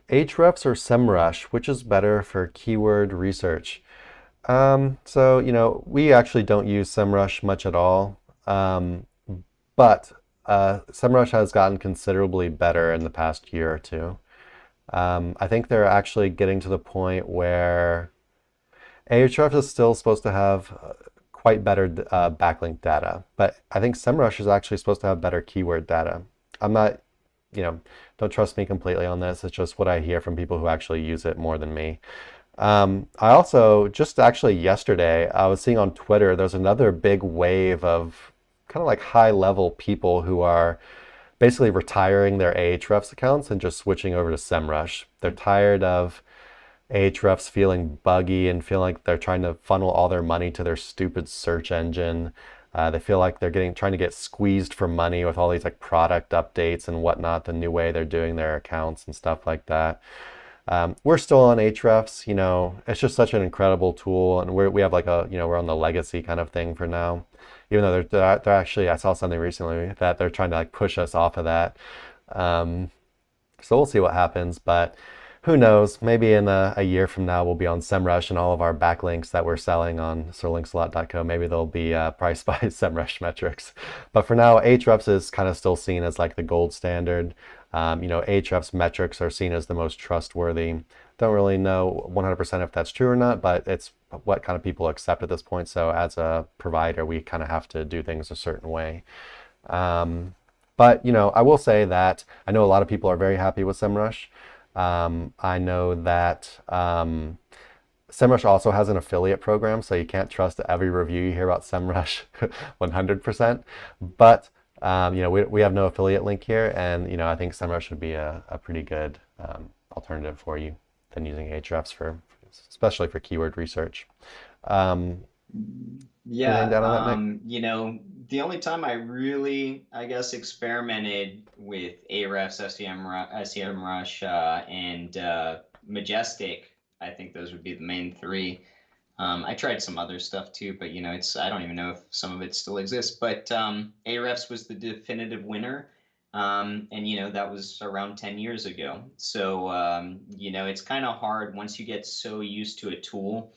Ahrefs or Semrush, which is better for keyword research? So, we actually don't use Semrush much at all, but Semrush has gotten considerably better in the past year or two. I think they're actually getting to the point where Ahrefs is still supposed to have quite better backlink data, but I think Semrush is actually supposed to have better keyword data. I'm not, don't trust me completely on this. It's just what I hear from people who actually use it more than me. I also, just actually yesterday, I was seeing on Twitter, there's another big wave of kind of like high-level people who are basically retiring their Ahrefs accounts and just switching over to Semrush. They're tired of Ahrefs feeling buggy and feel like they're trying to funnel all their money to their stupid search engine. They feel like they're trying to get squeezed for money with all these like product updates and whatnot, the new way they're doing their accounts and stuff like that. We're still on Ahrefs, it's just such an incredible tool, and we have like we're on the legacy kind of thing for now. Even though they're actually, I saw something recently that they're trying to like push us off of that. So we'll see what happens, but who knows? Maybe in a year from now we'll be on Semrush, and all of our backlinks that we're selling on sirlinksalot.co, maybe they'll be priced by Semrush metrics. But for now, Ahrefs is kind of still seen as like the gold standard. Ahrefs metrics are seen as the most trustworthy. Don't really know 100% if that's true or not, but it's what kind of people accept at this point. So as a provider, we kind of have to do things a certain way. But I will say that I know a lot of people are very happy with Semrush. I know that Semrush also has an affiliate program, so you can't trust every review you hear about Semrush 100%. But we have no affiliate link here, and I think Semrush would be a pretty good alternative for you than using Ahrefs especially for keyword research. Anything Yeah, down on that, Nick? the only time I really, I guess, experimented with Ahrefs, SEMrush, and Majestic, I think those would be the main three. I tried some other stuff too, but I don't even know if some of it still exists. But Ahrefs was the definitive winner, and that was around 10 years ago. So it's kind of hard once you get so used to a tool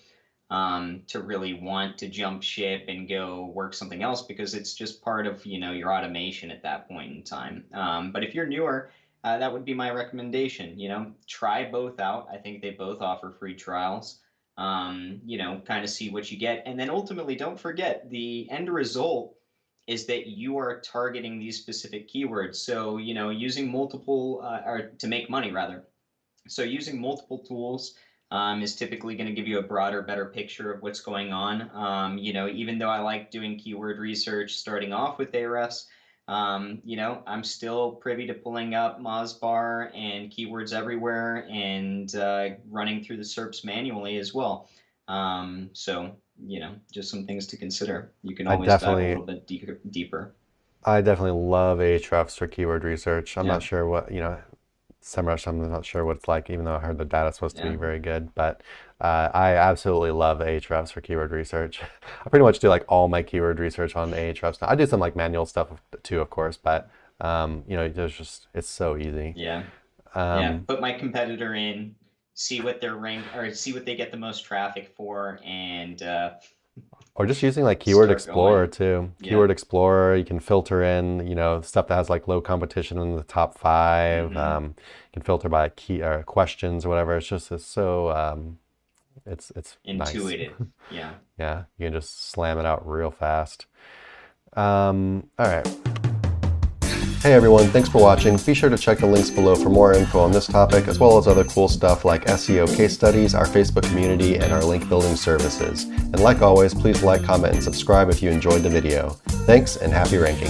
to really want to jump ship and go work something else, because it's just part of your automation at that point in time. But if you're newer, that would be my recommendation. Try both out. I think they both offer free trials. Kind of see what you get. And then ultimately, don't forget, the end result is that you are targeting these specific keywords. So, using multiple, or to make money rather. So using multiple tools is typically going to give you a broader, better picture of what's going on. Even though I like doing keyword research starting off with Ahrefs, I'm still privy to pulling up Mozbar and keywords everywhere and running through the SERPs manually as well. So, just some things to consider. You can I always dive a definitely little bit deeper. I definitely love Ahrefs for keyword research. I'm not Yeah, sure what, SEMrush, I'm not sure what it's like, even though I heard the data's supposed to be yeah, very good. But I absolutely love Ahrefs for keyword research. I pretty much do like all my keyword research on Ahrefs now. I do some like manual stuff too, of course, but it's so easy. yeah. Yeah, Um, put my competitor in, see what they're or see what they get the most traffic for, and or just using like Keyword start Explorer going. too. Yeah. Keyword Explorer, you can filter in, stuff that has like low competition in the top five. Hmm. You can filter by key or questions or whatever. It's so it's nice. Intuitive. Yeah. Yeah, you can just slam it out real fast. All right. Hey everyone, thanks for watching. Be sure to check the links below for more info on this topic, as well as other cool stuff like SEO case studies, our Facebook community, and our link building services. And like always, please like, comment, and subscribe if you enjoyed the video. Thanks, and happy ranking.